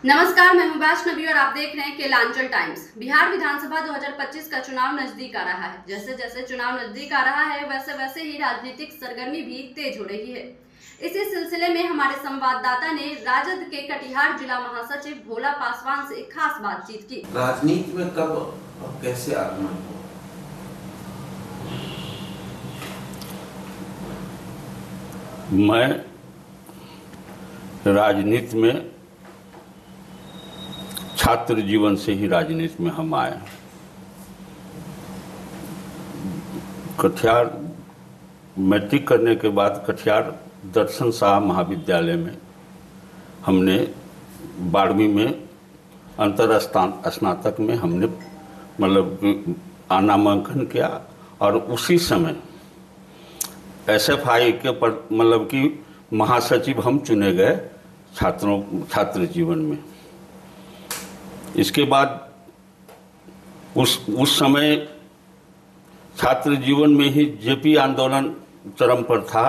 नमस्कार, मैं हूं वैष्णवी और आप देख रहे हैं केलांचल टाइम्स। बिहार विधानसभा 2025 का चुनाव नजदीक आ रहा है। जैसे जैसे चुनाव नजदीक आ रहा है वैसे वैसे ही राजनीतिक सरगर्मी भी तेज हो रही है। इसी सिलसिले में हमारे संवाददाता ने राजद के कटिहार जिला महासचिव भोला पासवान से खास बातचीत की। राजनीति में कब और कैसे आगमन हो? मैं राजनीति में छात्र जीवन से ही राजनीति में हम आए। कटिहार मैट्रिक करने के बाद कटिहार दर्शन शाह महाविद्यालय में हमने 12वीं में अंतर स्नातक में हमने नामांकन किया और उसी समय SFI के पर महासचिव हम चुने गए छात्र जीवन में। इसके बाद उस समय छात्र जीवन में ही JP आंदोलन चरम पर था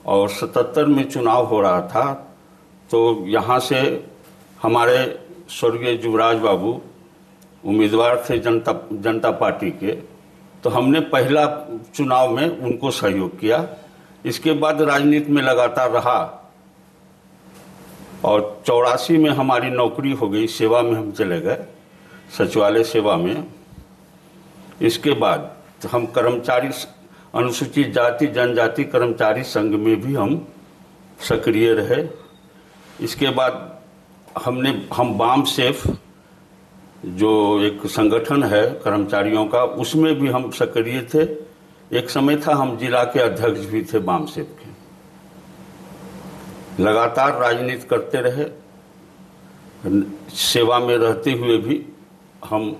और 77 में चुनाव हो रहा था। तो यहाँ से हमारे स्वर्गीय युवराज बाबू उम्मीदवार थे जनता पार्टी के, तो हमने पहला चुनाव में उनको सहयोग किया। इसके बाद राजनीति में लगातार रहा और 84 में हमारी नौकरी हो गई, सेवा में हम चले गए, सचिवालय सेवा में। इसके बाद हम कर्मचारी अनुसूचित जाति जनजाति कर्मचारी संघ में भी हम सक्रिय रहे। इसके बाद हम बाम सेफ जो एक संगठन है कर्मचारियों का, उसमें भी हम सक्रिय थे। एक समय था हम जिला के अध्यक्ष भी थे बाम सेफ के। लगातार राजनीति करते रहे, सेवा में रहते हुए भी हम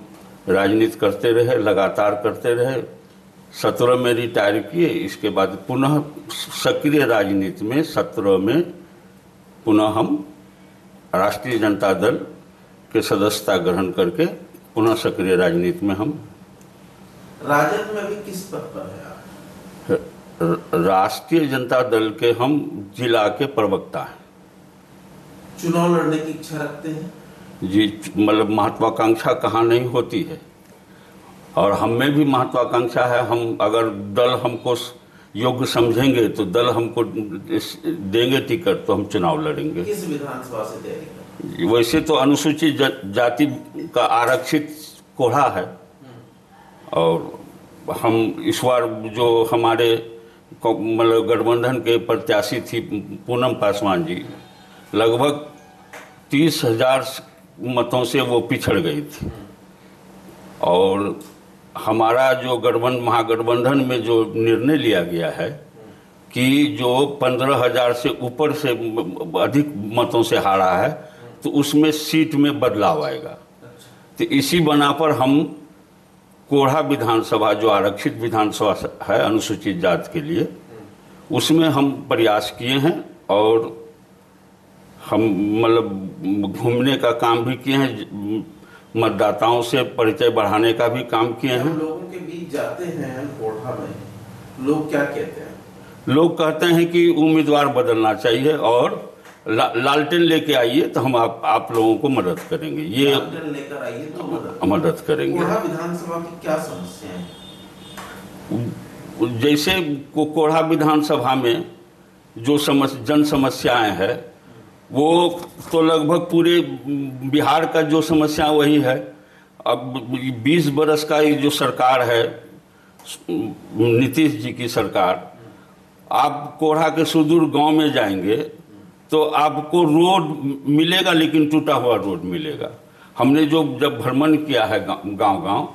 राजनीति करते रहे, लगातार करते रहे। 17 में रिटायर किए। इसके बाद पुनः सक्रिय राजनीति में 17 में पुनः हम राष्ट्रीय जनता दल के सदस्यता ग्रहण करके पुनः सक्रिय राजनीति में हम। राजद में भी किस पद पर है? राष्ट्रीय जनता दल के हम जिला के प्रवक्ता हैं। चुनाव लड़ने की इच्छा रखते हैं? जी, महत्वाकांक्षा कहाँ नहीं होती है, और हम में भी महत्वाकांक्षा है। हम अगर दल हमको योग्य समझेंगे तो दल हमको देंगे टिकट तो हम चुनाव लड़ेंगे। किस विधानसभा से तैयारी कर? वैसे तो अनुसूचित जाति का आरक्षित कोढ़ा है, और हम इस बार जो हमारे गठबंधन के प्रत्याशी थी पूनम पासवान जी, लगभग 30,000 मतों से वो पिछड़ गई थी। और हमारा जो महागठबंधन में जो निर्णय लिया गया है कि जो 15,000 से ऊपर से अधिक मतों से हारा है तो उसमें सीट में बदलाव आएगा। तो इसी बना पर हम कोढ़ा विधानसभा जो आरक्षित विधानसभा है अनुसूचित जाति के लिए, उसमें हम प्रयास किए हैं और हम घूमने का काम भी किए हैं, मतदाताओं से परिचय बढ़ाने का भी काम किए हैं। लोगों के बीच जाते हैं कोढ़ा में, लोग क्या कहते हैं? लोग कहते हैं कि उम्मीदवार बदलना चाहिए और लालटेन लेके आइए तो हम आप लोगों को मदद करेंगे। ये लालटेन लेकर आइए तो मदद करेंगे। कोढ़ा विधानसभा की क्या समस्याएं हैं? जैसे कोढ़ा विधानसभा में जो जन समस्याएं हैं वो तो लगभग पूरे बिहार का जो समस्या वही है। अब 20 बरस का ये जो सरकार है नीतीश जी की सरकार, आप कोढ़ा के सुदूर गांव में जाएंगे तो आपको रोड मिलेगा, लेकिन टूटा हुआ रोड मिलेगा। हमने जब भ्रमण किया है गांव-गांव,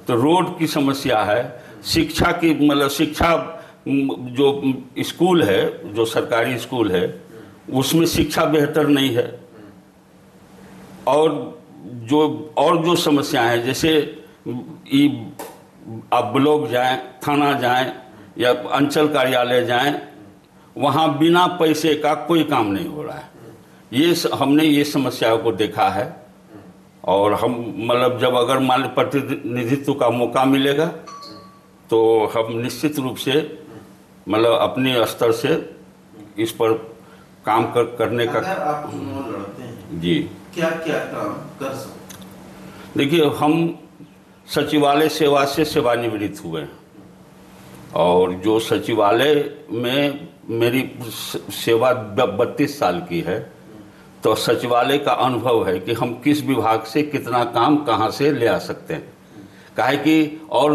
तो रोड की समस्या है। शिक्षा की शिक्षा जो स्कूल है, जो सरकारी स्कूल है, उसमें शिक्षा बेहतर नहीं है। और जो समस्याएं हैं, जैसे आप ब्लॉक जाएं, थाना जाएं या अंचल कार्यालय जाएं, वहाँ बिना पैसे का कोई काम नहीं हो रहा है। हमने ये समस्याओं को देखा है और हम जब अगर मान प्रतिनिधित्व का मौका मिलेगा तो हम निश्चित रूप से अपने स्तर से इस पर काम करने का। अगर आप चुनाव लड़ते हैं जी क्या क्या काम कर सकते? देखिए, हम सचिवालय सेवा से सेवानिवृत्त हुए हैं और जो सचिवालय में मेरी सेवा 32 साल की है, तो सचिवालय का अनुभव है कि हम किस विभाग से कितना काम कहाँ से ले आ सकते हैं। काहे कि और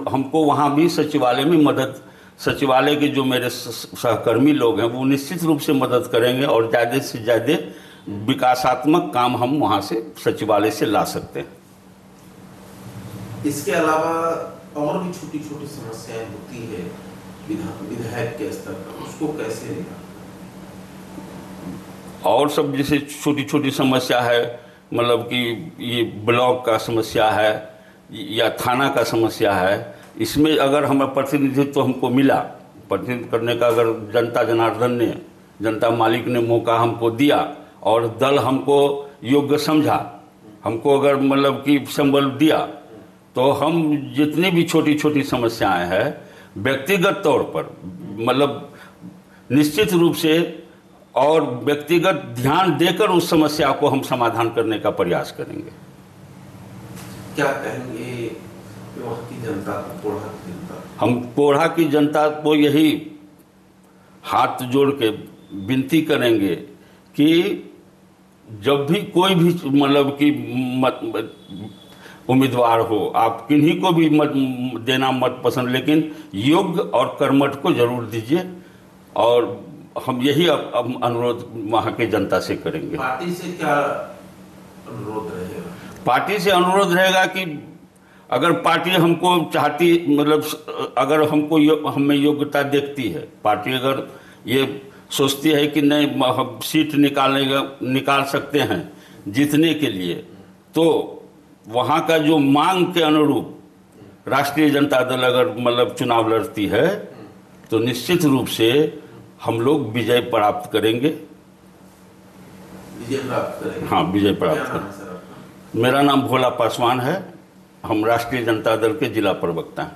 हमको वहाँ भी सचिवालय में मदद, सचिवालय के जो मेरे सहकर्मी लोग हैं वो निश्चित रूप से मदद करेंगे और ज़्यादा से ज़्यादा विकासात्मक काम हम वहाँ से सचिवालय से ला सकते हैं। इसके अलावा और भी छोटी छोटी समस्याएं होती है विधायक के स्तर पर, उसको कैसे निकालना? और सब जैसे छोटी छोटी समस्या है, मतलब कि ये ब्लॉक का समस्या है या थाना का समस्या है, इसमें अगर हमें प्रतिनिधित्व तो हमको मिला, प्रतिनिधित्व करने का अगर जनता जनार्दन ने, जनता मालिक ने मौका हमको दिया और दल हमको योग्य समझा, हमको अगर मतलब कि संबल दिया, तो हम जितनी भी छोटी छोटी समस्याएं हैं व्यक्तिगत तौर पर, मतलब निश्चित रूप से और व्यक्तिगत ध्यान देकर उस समस्या को हम समाधान करने का प्रयास करेंगे। क्या कहेंगे वहाँ की जनता को, कोढ़ा की जनता? हम कोढ़ा की जनता को यही हाथ जोड़ के विनती करेंगे कि जब भी कोई भी मतलब कि उम्मीदवार हो, आप किन्हीं को भी मत देना मत पसंद, लेकिन योग्य और कर्मठ को जरूर दीजिए। और हम यही अनुरोध वहाँ के जनता से करेंगे। पार्टी से क्या अनुरोध रहेगा? पार्टी से अनुरोध रहेगा कि अगर पार्टी हमको चाहती, मतलब अगर हमको हमें योग्यता देखती है, पार्टी अगर ये सोचती है कि नहीं हम सीट निकाल सकते हैं जीतने के लिए, तो वहाँ का जो मांग के अनुरूप राष्ट्रीय जनता दल अगर मतलब चुनाव लड़ती है तो निश्चित रूप से हम लोग विजय प्राप्त करेंगे। विजय प्राप्त करेंगे? हाँ, विजय प्राप्त करेंगे। मेरा नाम भोला पासवान है, हम राष्ट्रीय जनता दल के जिला प्रवक्ता हैं।